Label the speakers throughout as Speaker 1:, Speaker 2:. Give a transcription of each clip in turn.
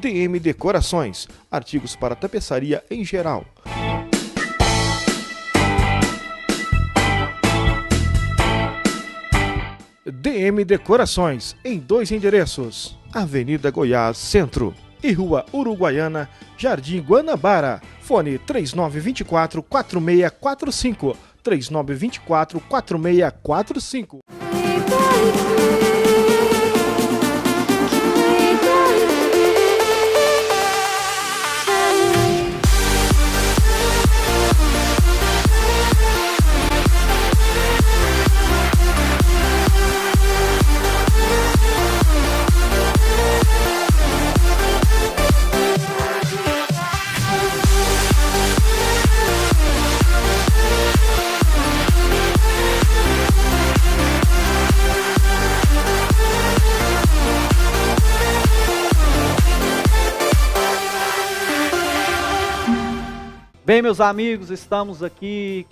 Speaker 1: DM Decorações, artigos para tapeçaria em geral. DM Decorações, em 2 endereços: Avenida Goiás Centro e Rua Uruguaiana, Jardim Guanabara. Fone 3924-4645, 3924-4645.
Speaker 2: Bem, meus amigos, estamos aqui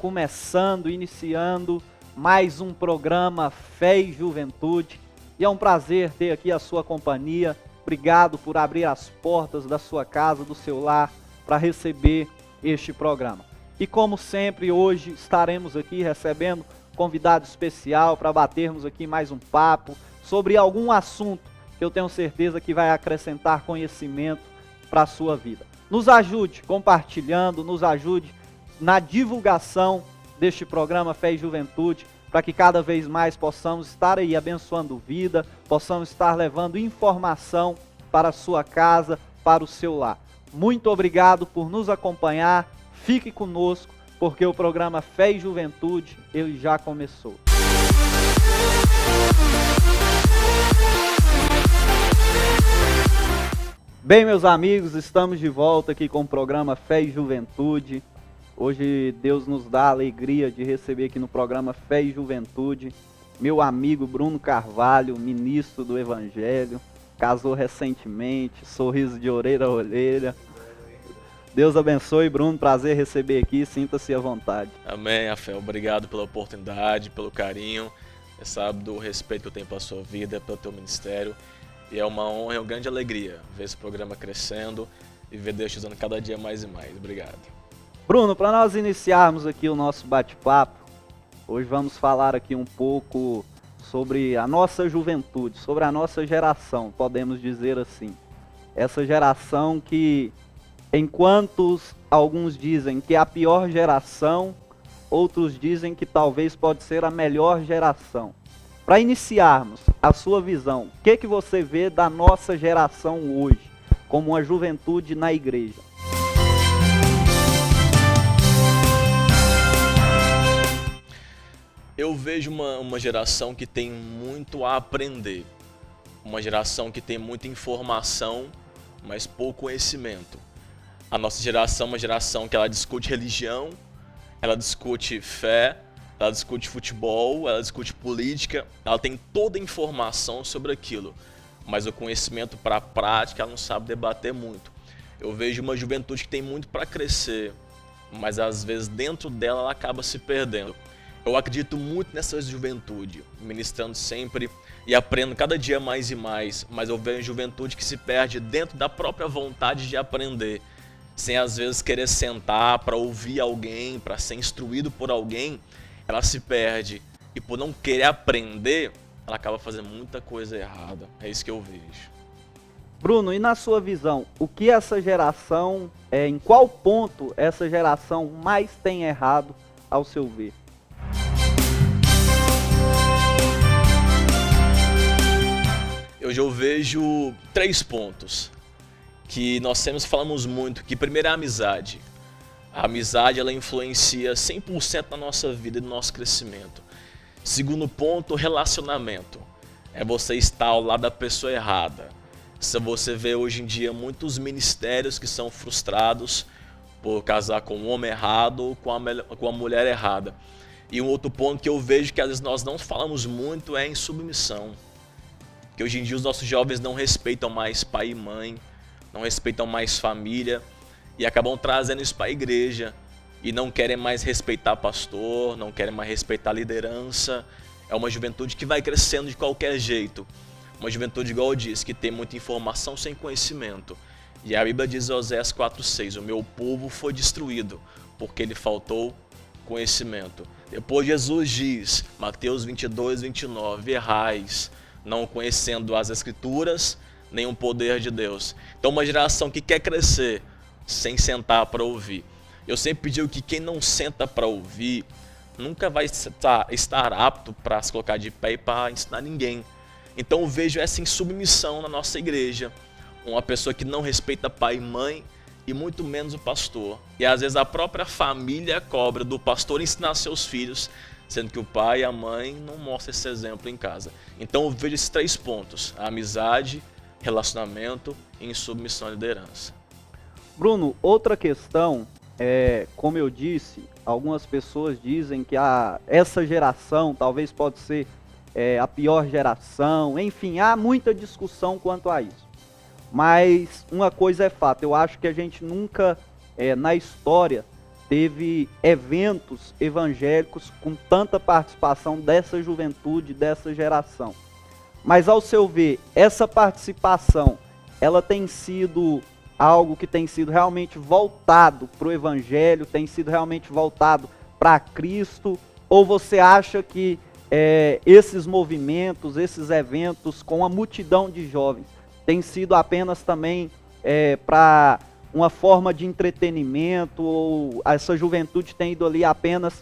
Speaker 2: iniciando mais um programa Fé e Juventude, e é um prazer ter aqui a sua companhia. Obrigado por abrir as portas da sua casa, do seu lar, para receber este programa. E como sempre, hoje estaremos aqui recebendo convidado especial para batermos aqui mais um papo sobre algum assunto que eu tenho certeza que vai acrescentar conhecimento para a sua vida. Nos ajude compartilhando, nos ajude na divulgação deste programa Fé e Juventude, para que cada vez mais possamos estar aí abençoando vida, possamos estar levando informação para a sua casa, para o seu lar. Muito obrigado por nos acompanhar, fique conosco, porque o programa Fé e Juventude, ele já começou. Bem, meus amigos, estamos de volta aqui com o programa Fé e Juventude. Hoje Deus nos dá a alegria de receber aqui no programa Fé e Juventude meu amigo Bruno Carvalho, ministro do Evangelho, casou recentemente, sorriso de orelha a orelha. Deus abençoe, Bruno, prazer receber aqui, sinta-se à vontade.
Speaker 3: Amém, Rafael, obrigado pela oportunidade, pelo carinho, você sabe do respeito que eu tenho pela sua vida, pelo teu ministério. E é uma honra e uma grande alegria ver esse programa crescendo e ver Deus te usando cada dia mais e mais. Obrigado.
Speaker 2: Bruno, para nós iniciarmos aqui o nosso bate-papo, hoje vamos falar aqui um pouco sobre a nossa juventude, sobre a nossa geração, podemos dizer assim. Essa geração que, enquanto alguns dizem que é a pior geração, outros dizem que talvez pode ser a melhor geração. Para iniciarmos a sua visão, o que você vê da nossa geração hoje, como uma juventude na igreja?
Speaker 3: Eu vejo uma geração que tem muito a aprender, uma geração que tem muita informação, mas pouco conhecimento. A nossa geração é uma geração que ela discute religião, ela discute fé, ela discute futebol, ela discute política, ela tem toda a informação sobre aquilo, mas o conhecimento para a prática ela não sabe debater muito. Eu vejo uma juventude que tem muito para crescer, mas às vezes dentro dela ela acaba se perdendo. Eu acredito muito nessa juventude, ministrando sempre e aprendo cada dia mais e mais, mas eu vejo juventude que se perde dentro da própria vontade de aprender, sem às vezes querer sentar para ouvir alguém, para ser instruído por alguém. Ela se perde e por não querer aprender, ela acaba fazendo muita coisa errada. É isso que eu vejo.
Speaker 2: Bruno, e na sua visão, o que essa geração, em qual ponto essa geração mais tem errado ao seu ver?
Speaker 3: Hoje eu vejo 3 pontos que nós sempre falamos muito, que primeiro é a amizade. A amizade ela influencia 100% na nossa vida e no nosso crescimento. Segundo ponto, relacionamento. É você estar ao lado da pessoa errada. Se você vê hoje em dia muitos ministérios que são frustrados por casar com um homem errado ou com a mulher errada. E um outro ponto que eu vejo que às vezes nós não falamos muito é em submissão. Que hoje em dia os nossos jovens não respeitam mais pai e mãe, não respeitam mais família. E acabam trazendo isso para a igreja e não querem mais respeitar pastor, não querem mais respeitar liderança. É uma juventude que vai crescendo de qualquer jeito. Uma juventude, igual eu disse, que tem muita informação sem conhecimento. E a Bíblia diz em Oséias 4,6, o meu povo foi destruído, porque lhe faltou conhecimento. Depois Jesus diz, Mateus 22:29, errais, não conhecendo as Escrituras, nem o poder de Deus. Então uma geração que quer crescer, sem sentar para ouvir. Eu sempre digo que quem não senta para ouvir, nunca vai estar apto para se colocar de pé e para ensinar ninguém. Então eu vejo essa insubmissão na nossa igreja. Uma pessoa que não respeita pai e mãe e muito menos o pastor. E às vezes a própria família cobra do pastor ensinar seus filhos, sendo que o pai e a mãe não mostram esse exemplo em casa. Então eu vejo esses 3 pontos, a amizade, relacionamento e insubmissão à liderança.
Speaker 2: Bruno, outra questão como eu disse, algumas pessoas dizem que essa geração talvez pode ser a pior geração, enfim, há muita discussão quanto a isso. Mas uma coisa é fato, eu acho que a gente nunca na história teve eventos evangélicos com tanta participação dessa juventude, dessa geração. Mas ao seu ver, essa participação, ela tem sido algo que tem sido realmente voltado para o Evangelho, tem sido realmente voltado para Cristo? Ou você acha que esses movimentos, esses eventos com a multidão de jovens, tem sido apenas também para uma forma de entretenimento, ou essa juventude tem ido ali apenas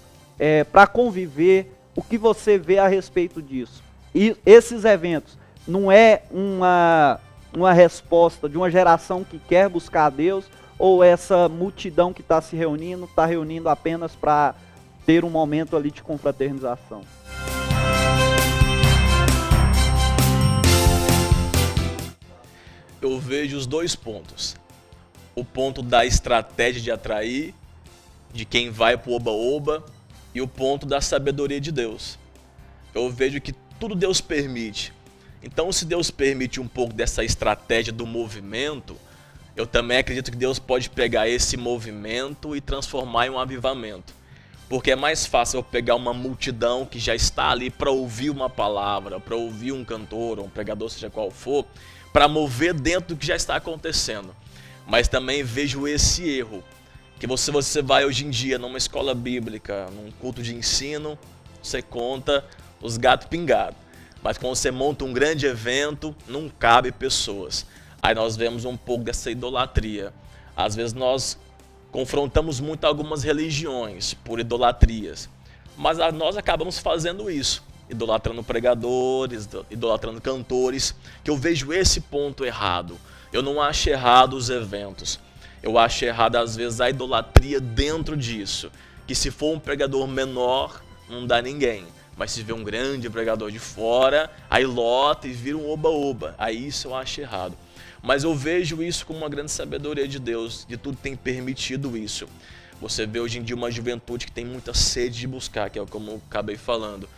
Speaker 2: para conviver? O que você vê a respeito disso? E esses eventos não é uma resposta de uma geração que quer buscar a Deus, ou essa multidão que está se reunindo, está reunindo apenas para ter um momento ali de confraternização?
Speaker 3: Eu vejo os 2 pontos. O ponto da estratégia de atrair, de quem vai pro oba-oba, e o ponto da sabedoria de Deus. Eu vejo que tudo Deus permite. Então, se Deus permite um pouco dessa estratégia do movimento, eu também acredito que Deus pode pegar esse movimento e transformar em um avivamento. Porque é mais fácil eu pegar uma multidão que já está ali para ouvir uma palavra, para ouvir um cantor ou um pregador, seja qual for, para mover dentro do que já está acontecendo. Mas também vejo esse erro, que você vai hoje em dia numa escola bíblica, num culto de ensino, você conta os gatos pingados. Mas quando você monta um grande evento, não cabe pessoas. Aí nós vemos um pouco dessa idolatria. Às vezes nós confrontamos muito algumas religiões por idolatrias. Mas nós acabamos fazendo isso. Idolatrando pregadores, idolatrando cantores. Que eu vejo esse ponto errado. Eu não acho errado os eventos. Eu acho errado às vezes a idolatria dentro disso. Que se for um pregador menor, não dá ninguém. Mas se vê um grande pregador de fora, aí lota e vira um oba-oba. Aí isso eu acho errado. Mas eu vejo isso como uma grande sabedoria de Deus, de tudo tem permitido isso. Você vê hoje em dia uma juventude que tem muita sede de buscar, que é como eu acabei falando.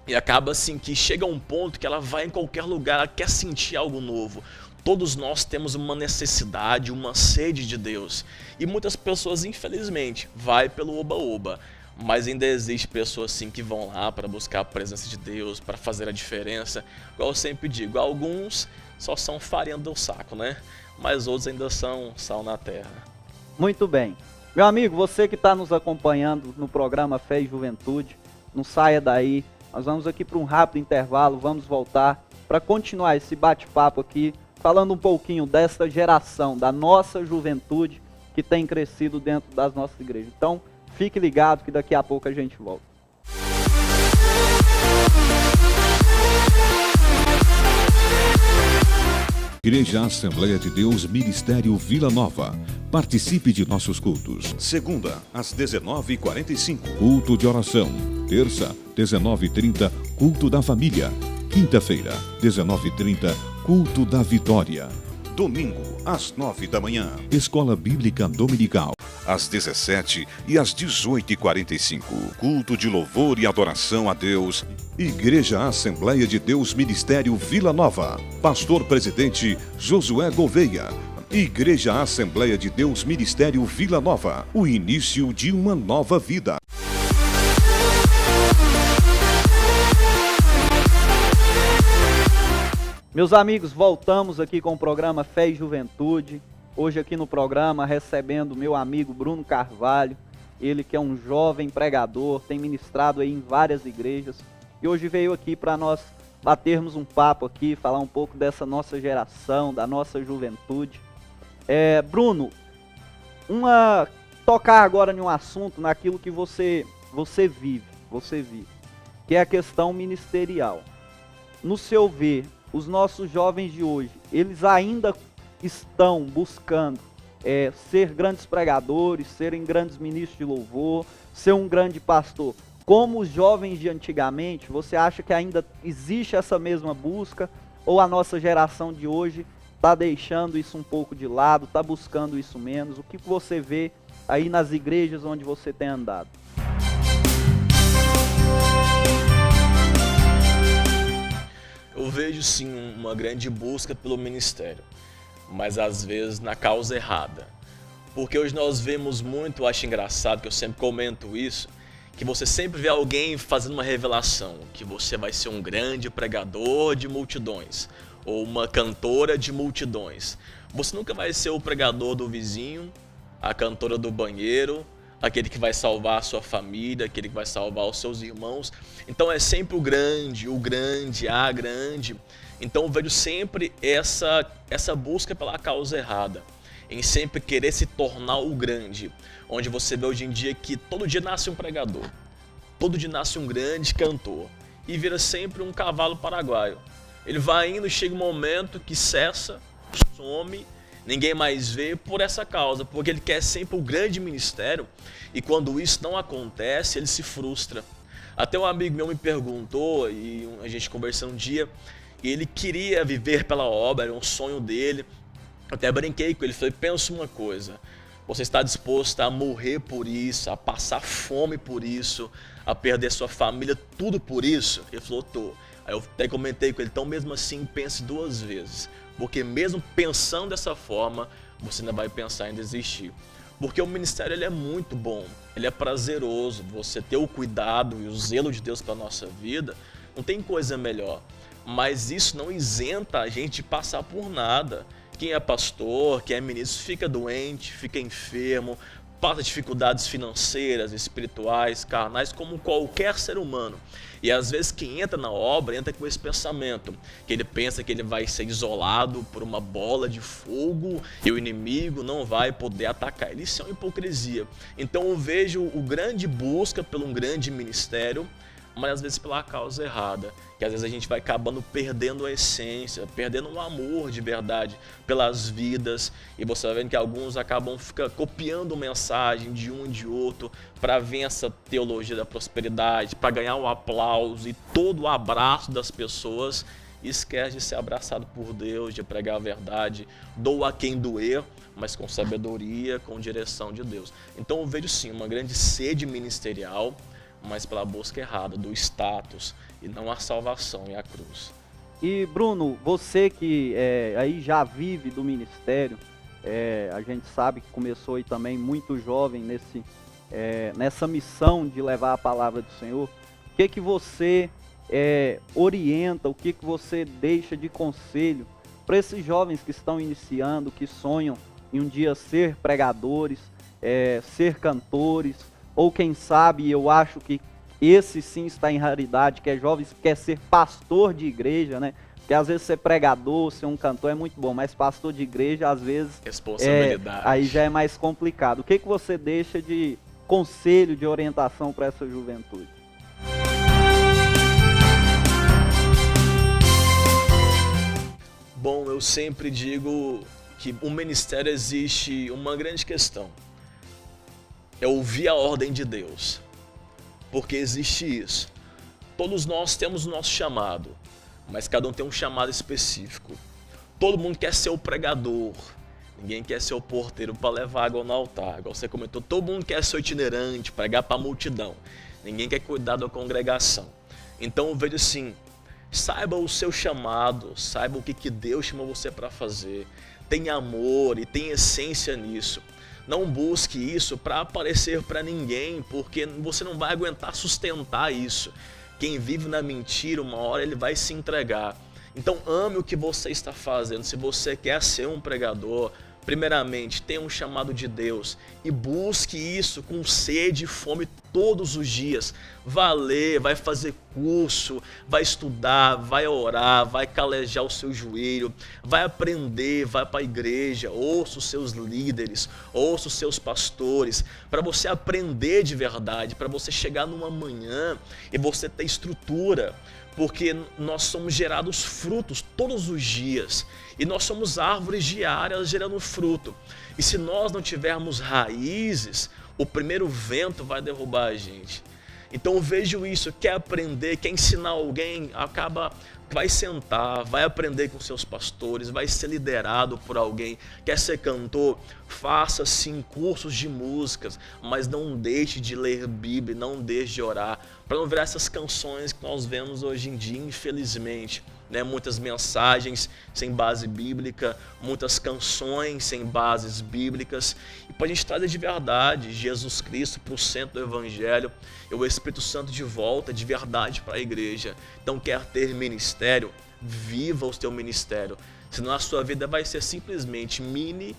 Speaker 3: E acaba assim que chega a um ponto que ela vai em qualquer lugar, ela quer sentir algo novo. Todos nós temos uma necessidade, uma sede de Deus. E muitas pessoas, infelizmente, vai pelo oba-oba. Mas ainda existe pessoas assim que vão lá para buscar a presença de Deus, para fazer a diferença. Igual eu sempre digo, alguns só são farinha do saco, né? Mas outros ainda são sal na terra.
Speaker 2: Muito bem. Meu amigo, você que está nos acompanhando no programa Fé e Juventude, não saia daí. Nós vamos aqui para um rápido intervalo, vamos voltar para continuar esse bate-papo aqui, falando um pouquinho dessa geração, da nossa juventude que tem crescido dentro das nossas igrejas. Então, fique ligado que daqui a pouco a gente volta.
Speaker 4: Igreja Assembleia de Deus Ministério Vila Nova. Participe de nossos cultos. Segunda, às 19h45. Culto de oração. Terça, 19h30, culto da família. Quinta-feira, 19h30, culto da vitória. Domingo, às 9 da manhã. Escola Bíblica Dominical. Às 17h e às 18h45. Culto de louvor e adoração a Deus. Igreja Assembleia de Deus Ministério Vila Nova. Pastor Presidente Josué Gouveia. Igreja Assembleia de Deus Ministério Vila Nova. O início de uma nova vida.
Speaker 2: Meus amigos, voltamos aqui com o programa Fé e Juventude. hoje aqui no programa recebendo meu amigo Bruno Carvalho, ele que é um jovem pregador, tem ministrado aí em várias igrejas, e hoje veio aqui para nós batermos um papo aqui, falar um pouco dessa nossa geração, da nossa juventude. Bruno, tocar agora em um assunto, naquilo que você vive, que é a questão ministerial. No seu ver, os nossos jovens de hoje, eles ainda estão buscando ser grandes pregadores, serem grandes ministros de louvor, ser um grande pastor. Como os jovens de antigamente, você acha que ainda existe essa mesma busca? Ou a nossa geração de hoje está deixando isso um pouco de lado, está buscando isso menos? O que você vê aí nas igrejas onde você tem andado?
Speaker 3: Eu vejo sim uma grande busca pelo ministério, mas às vezes na causa errada. Porque hoje nós vemos muito, eu acho engraçado, que eu sempre comento isso, que você sempre vê alguém fazendo uma revelação, que você vai ser um grande pregador de multidões, ou uma cantora de multidões. Você nunca vai ser o pregador do vizinho, a cantora do banheiro, aquele que vai salvar a sua família, aquele que vai salvar os seus irmãos. Então é sempre a grande. Então eu vejo sempre essa busca pela causa errada, em sempre querer se tornar o grande, onde você vê hoje em dia que todo dia nasce um pregador, todo dia nasce um grande cantor, e vira sempre um cavalo paraguaio. Ele vai indo, chega um momento que cessa, some, ninguém mais vê por essa causa, porque ele quer sempre o grande ministério, e quando isso não acontece, ele se frustra. Até um amigo meu me perguntou, e a gente conversou um dia, e ele queria viver pela obra, era um sonho dele. Eu até brinquei com ele, falei, pensa uma coisa, você está disposto a morrer por isso, a passar fome por isso, a perder sua família, tudo por isso? Ele falou, tô. Aí eu até comentei com ele, então mesmo assim pense 2 vezes, porque mesmo pensando dessa forma, você ainda vai pensar em desistir. Porque o ministério ele é muito bom, ele é prazeroso, você ter o cuidado e o zelo de Deus para a nossa vida, não tem coisa melhor. Mas isso não isenta a gente de passar por nada. Quem é pastor, quem é ministro, fica doente, fica enfermo, passa dificuldades financeiras, espirituais, carnais, como qualquer ser humano. E às vezes quem entra na obra, entra com esse pensamento, que ele pensa que ele vai ser isolado por uma bola de fogo e o inimigo não vai poder atacar ele. Isso é uma hipocrisia. Então eu vejo o grande busca por um grande ministério, mas às vezes pela causa errada, que às vezes a gente vai acabando perdendo a essência, perdendo o amor de verdade pelas vidas, e você vai vendo que alguns acabam copiando mensagem de um e de outro para ver essa teologia da prosperidade, para ganhar o aplauso e todo o abraço das pessoas, e esquece de ser abraçado por Deus, de pregar a verdade, doa a quem doer, mas com sabedoria, com direção de Deus. Então eu vejo sim uma grande sede ministerial, mas pela busca errada do status e não a salvação e a cruz.
Speaker 2: E Bruno, você que aí já vive do ministério, a gente sabe que começou aí também muito jovem nessa missão de levar a palavra do Senhor. O que você orienta, o que você deixa de conselho para esses jovens que estão iniciando, que sonham em um dia ser pregadores, ser cantores, ou quem sabe, eu acho que esse sim está em raridade, que é jovens que quer ser pastor de igreja, né? Porque às vezes ser pregador, ser um cantor é muito bom, mas pastor de igreja, às vezes,
Speaker 3: responsabilidade.
Speaker 2: Aí já é mais complicado. O que você deixa de conselho, de orientação para essa juventude?
Speaker 3: Bom, eu sempre digo que o ministério existe uma grande questão. É ouvir a ordem de Deus, porque existe isso. Todos nós temos o nosso chamado, mas cada um tem um chamado específico. Todo mundo quer ser o pregador, ninguém quer ser o porteiro para levar água no altar. Igual você comentou, todo mundo quer ser o itinerante, pregar para a multidão, ninguém quer cuidar da congregação. Então eu vejo assim, saiba o seu chamado, saiba o que Deus chamou você para fazer, tenha amor e tenha essência nisso. Não busque isso para aparecer para ninguém, porque você não vai aguentar sustentar isso. Quem vive na mentira, uma hora ele vai se entregar. Então ame o que você está fazendo. Se você quer ser um pregador, primeiramente, tenha um chamado de Deus e busque isso com sede e fome todos os dias. Vai ler, vai fazer curso, vai estudar, vai orar, vai calejar o seu joelho, vai aprender, vai para a igreja, ouça os seus líderes, ouça os seus pastores, para você aprender de verdade, para você chegar numa manhã e você ter estrutura. Porque nós somos gerados frutos todos os dias. E nós somos árvores diárias gerando fruto. E se nós não tivermos raízes, o primeiro vento vai derrubar a gente. Então eu vejo isso, quer aprender, quer ensinar alguém, vai sentar, vai aprender com seus pastores, vai ser liderado por alguém, quer ser cantor, faça sim cursos de músicas, mas não deixe de ler Bíblia, não deixe de orar, para não virar essas canções que nós vemos hoje em dia, infelizmente. Muitas mensagens sem base bíblica, muitas canções sem bases bíblicas, e para a gente trazer de verdade Jesus Cristo para o centro do Evangelho, e o Espírito Santo de volta de verdade para a igreja. Então, quer ter ministério? Viva o seu ministério, senão a sua vida vai ser simplesmente mini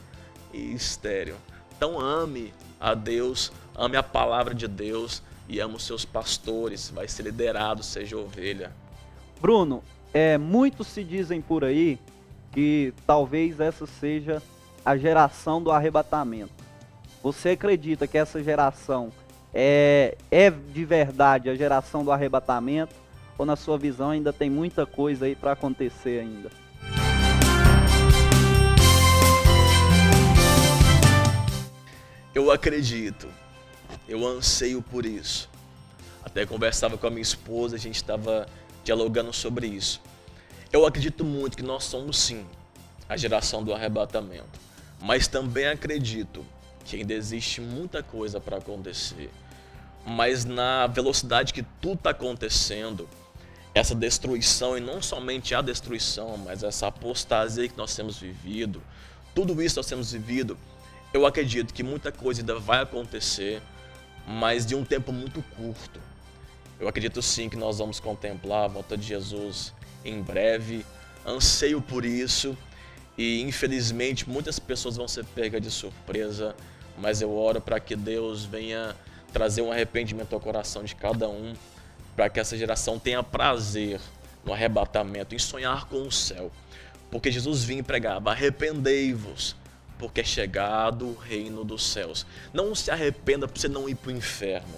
Speaker 3: e estéril. Então ame a Deus, ame a palavra de Deus e ame os seus pastores, vai ser liderado, seja ovelha.
Speaker 2: Bruno, muitos se dizem por aí que talvez essa seja a geração do arrebatamento. Você acredita que essa geração é de verdade a geração do arrebatamento? Ou na sua visão ainda tem muita coisa aí para acontecer ainda?
Speaker 3: Eu acredito, eu anseio por isso. Até conversava com a minha esposa, a gente estava dialogando sobre isso. Eu acredito muito que nós somos sim a geração do arrebatamento, mas também acredito que ainda existe muita coisa para acontecer. Mas na velocidade que tudo está acontecendo, essa destruição, e não somente a destruição, mas essa apostasia que nós temos vivido, tudo isso que nós temos vivido, eu acredito que muita coisa ainda vai acontecer, mas de um tempo muito curto. Eu acredito sim que nós vamos contemplar a volta de Jesus em breve, anseio por isso, e infelizmente muitas pessoas vão ser pegas de surpresa, mas eu oro para que Deus venha trazer um arrependimento ao coração de cada um, para que essa geração tenha prazer no arrebatamento, em sonhar com o céu. Porque Jesus vinha e pregava: arrependei-vos, porque é chegado o reino dos céus. Não se arrependa para você não ir para o inferno.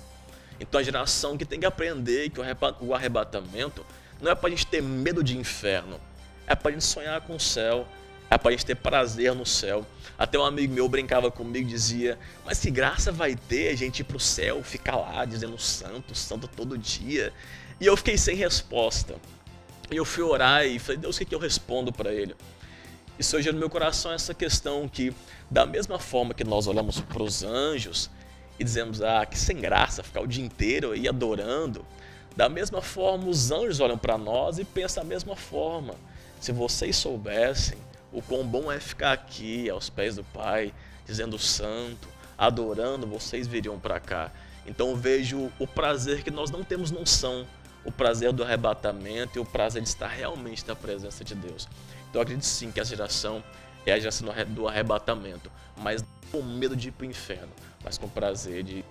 Speaker 3: Então a geração que tem que aprender que o arrebatamento não é para a gente ter medo de inferno, é para a gente sonhar com o céu, é para a gente ter prazer no céu. Até um amigo meu brincava comigo e dizia: mas que graça vai ter a gente ir para o céu, ficar lá dizendo santo, santo todo dia? E eu fiquei sem resposta. E eu fui orar e falei: Deus, o que eu respondo para ele? E surgiu no meu coração essa questão que, da mesma forma que nós olhamos para os anjos e dizemos: que sem graça ficar o dia inteiro aí adorando, da mesma forma os anjos olham para nós e pensam da mesma forma: se vocês soubessem o quão bom é ficar aqui aos pés do Pai, dizendo santo, adorando, vocês viriam para cá. Então eu vejo o prazer que nós não temos noção, o prazer do arrebatamento e o prazer de estar realmente na presença de Deus. Então eu acredito sim que essa geração é a geração do arrebatamento, mas não com medo de ir para o inferno, mas com prazer de...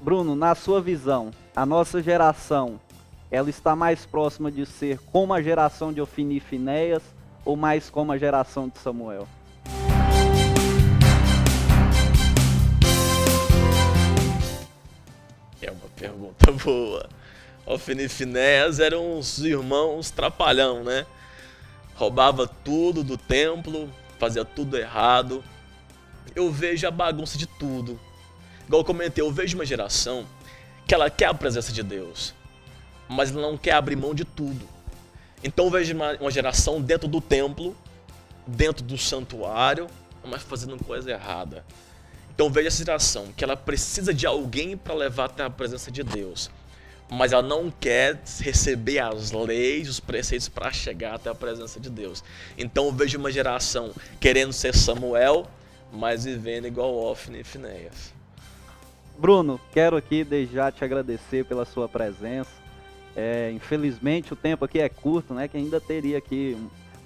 Speaker 2: Bruno, na sua visão, a nossa geração, ela está mais próxima de ser como a geração de Ofni e Finéias ou mais como a geração de Samuel?
Speaker 3: É uma pergunta boa. Ofni e Finéias eram uns irmãos trapalhão, né? Roubava tudo do templo, fazia tudo errado. Eu vejo a bagunça de tudo. Igual eu comentei, eu vejo uma geração que ela quer a presença de Deus, mas ela não quer abrir mão de tudo. Então eu vejo uma geração dentro do templo, dentro do santuário, mas fazendo coisa errada. Então eu vejo essa geração que ela precisa de alguém para levar até a presença de Deus, mas ela não quer receber as leis, os preceitos para chegar até a presença de Deus. Então eu vejo uma geração querendo ser Samuel, mas vivendo igual Ofni e Finéias.
Speaker 2: Bruno, quero aqui desde já te agradecer pela sua presença. Infelizmente o tempo aqui é curto, né? Que ainda teria aqui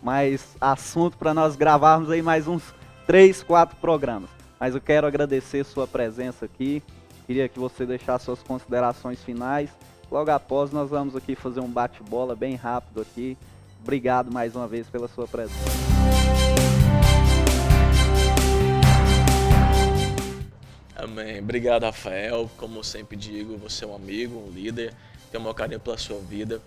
Speaker 2: mais assunto para nós gravarmos aí mais uns 3, 4 programas. Mas eu quero agradecer sua presença aqui. Queria que você deixasse suas considerações finais. Logo após, nós vamos aqui fazer um bate-bola bem rápido aqui. Obrigado mais uma vez pela sua presença.
Speaker 3: Amém. Obrigado, Rafael. Como eu sempre digo, você é um amigo, um líder. Tenho o maior carinho pela sua vida.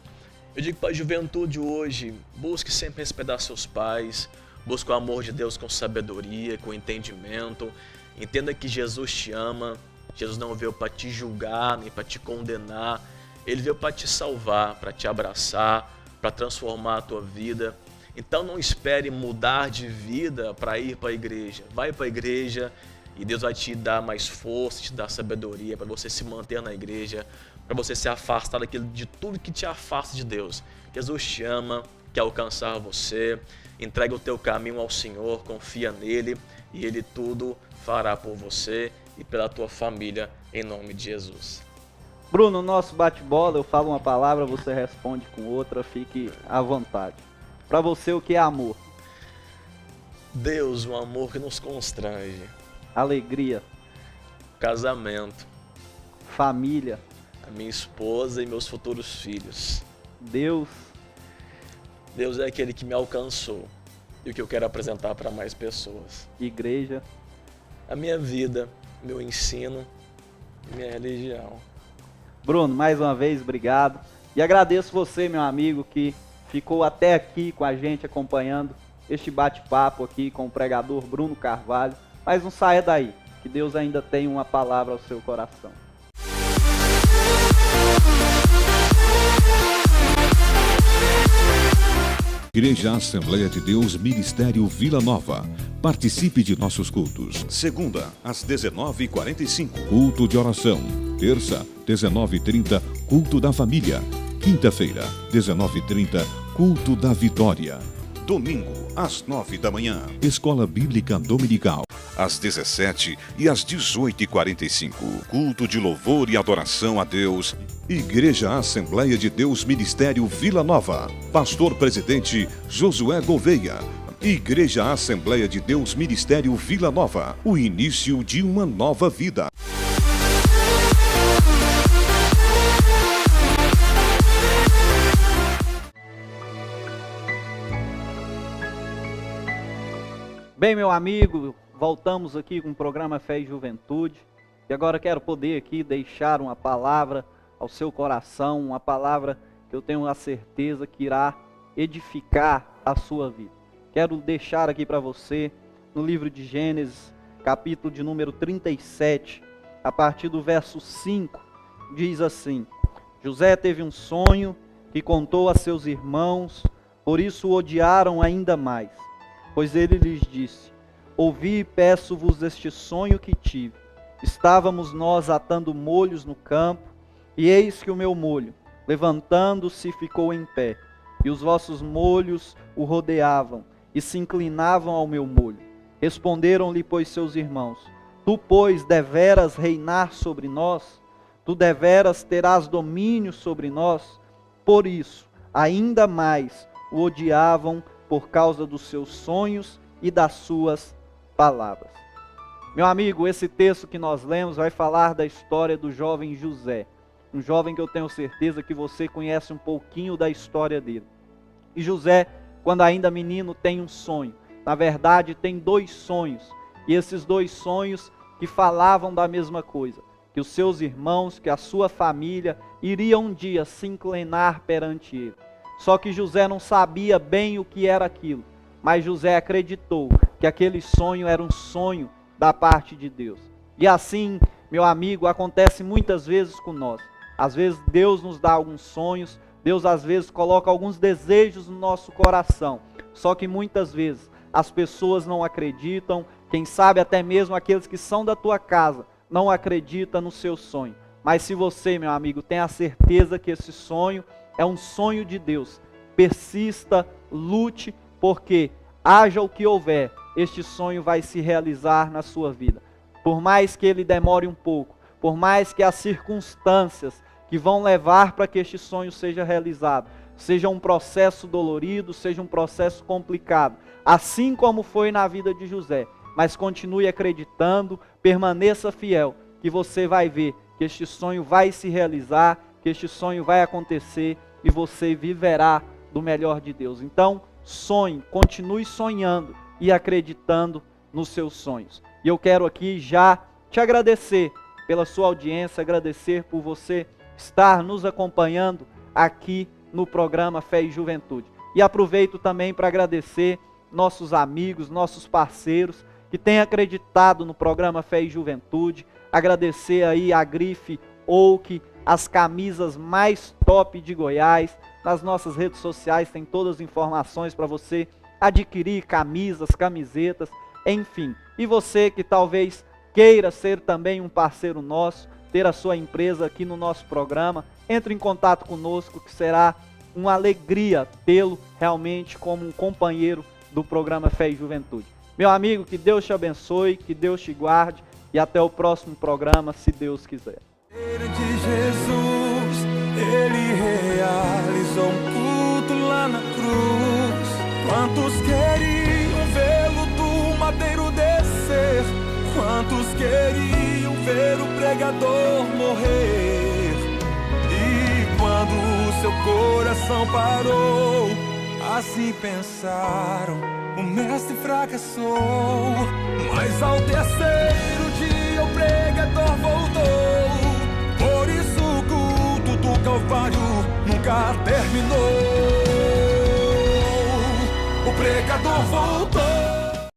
Speaker 3: Eu digo para a juventude hoje, busque sempre respeitar seus pais. Busque o amor de Deus com sabedoria, com entendimento. Entenda que Jesus te ama. Jesus não veio para te julgar, nem para te condenar. Ele veio para te salvar, para te abraçar, para transformar a tua vida. Então não espere mudar de vida para ir para a igreja. Vai para a igreja e Deus vai te dar mais força, te dar sabedoria para você se manter na igreja, para você se afastar de tudo que te afasta de Deus. Jesus te ama, quer alcançar você. Entrega o teu caminho ao Senhor, confia nele e Ele tudo fará por você e pela tua família, em nome de Jesus.
Speaker 2: Bruno, nosso bate-bola, eu falo uma palavra, você responde com outra, fique à vontade. Para você, o que é amor?
Speaker 3: Deus, um amor que nos constrange.
Speaker 2: Alegria.
Speaker 3: Casamento.
Speaker 2: Família.
Speaker 3: A minha esposa e meus futuros filhos.
Speaker 2: Deus.
Speaker 3: Deus é aquele que me alcançou e o que eu quero apresentar para mais pessoas.
Speaker 2: Igreja.
Speaker 3: A minha vida, meu ensino, minha religião.
Speaker 2: Bruno, mais uma vez, obrigado. E agradeço você, meu amigo, que ficou até aqui com a gente acompanhando este bate-papo aqui com o pregador Bruno Carvalho. Mas não saia daí, que Deus ainda tem uma palavra ao seu coração.
Speaker 4: Igreja Assembleia de Deus Ministério Vila Nova. Participe de nossos cultos. Segunda, às 19h45. Culto de oração. Terça, 19h30. Culto da família. Quinta-feira, 19h30. Culto da vitória. Domingo, às 9 da manhã. Escola Bíblica Dominical. Às 17h e às 18h45. Culto de louvor e adoração a Deus. Igreja Assembleia de Deus Ministério Vila Nova. Pastor Presidente Josué Gouveia. Igreja Assembleia de Deus Ministério Vila Nova. O início de uma nova vida.
Speaker 2: Bem, meu amigo, voltamos aqui com o programa Fé e Juventude. E agora quero poder aqui deixar uma palavra ao seu coração, uma palavra que eu tenho a certeza que irá edificar a sua vida. Quero deixar aqui para você, no livro de Gênesis, capítulo de número 37, a partir do verso 5, diz assim: José teve um sonho que contou a seus irmãos, por isso o odiaram ainda mais. Pois ele lhes disse: ouvi e peço-vos este sonho que tive. Estávamos nós atando molhos no campo, e eis que o meu molho, levantando-se, ficou em pé, e os vossos molhos o rodeavam, e se inclinavam ao meu molho. Responderam-lhe, pois, seus irmãos: tu, pois, deveras reinar sobre nós? Tu deveras terás domínio sobre nós? Por isso, ainda mais o odiavam por causa dos seus sonhos e das suas palavras. Meu amigo, esse texto que nós lemos vai falar da história do jovem José. Um jovem que eu tenho certeza que você conhece um pouquinho da história dele. E José, quando ainda menino, tem um sonho. Na verdade, tem dois sonhos. E esses dois sonhos que falavam da mesma coisa. Que os seus irmãos, que a sua família iriam um dia se inclinar perante ele. Só que José não sabia bem o que era aquilo. Mas José acreditou que aquele sonho era um sonho da parte de Deus. E assim, meu amigo, acontece muitas vezes com nós. Às vezes Deus nos dá alguns sonhos, Deus às vezes coloca alguns desejos no nosso coração. Só que muitas vezes as pessoas não acreditam, quem sabe até mesmo aqueles que são da tua casa não acreditam no seu sonho. Mas se você, meu amigo, tem a certeza que esse sonho é um sonho de Deus, persista, lute, porque haja o que houver, este sonho vai se realizar na sua vida. Por mais que ele demore um pouco, por mais que as circunstâncias que vão levar para que este sonho seja realizado, seja um processo dolorido, seja um processo complicado, assim como foi na vida de José, mas continue acreditando, permaneça fiel, que você vai ver que este sonho vai se realizar, que este sonho vai acontecer e você viverá do melhor de Deus. Então, sonhe, continue sonhando e acreditando nos seus sonhos. E eu quero aqui já te agradecer pela sua audiência, agradecer por você estar nos acompanhando aqui no programa Fé e Juventude. E aproveito também para agradecer nossos amigos, nossos parceiros que têm acreditado no programa Fé e Juventude. Agradecer aí a Grife Oak, as camisas mais top de Goiás. Nas nossas redes sociais tem todas as informações para você adquirir camisas, camisetas, enfim. E você que talvez queira ser também um parceiro nosso, ter a sua empresa aqui no nosso programa, entre em contato conosco, que será uma alegria tê-lo realmente como um companheiro do programa Fé e Juventude. Meu amigo, que Deus te abençoe, que Deus te guarde e até o próximo programa, se Deus quiser.
Speaker 5: De Jesus, ele realizou um culto lá na cruz. Quantos queriam vê-lo do madeiro descer? Quantos queriam ver o pregador morrer? E quando o seu coração parou, assim pensaram, o mestre fracassou. Mas ao terceiro dia o pregador voltou. Por isso o culto do Calvário nunca terminou. O pregador voltou.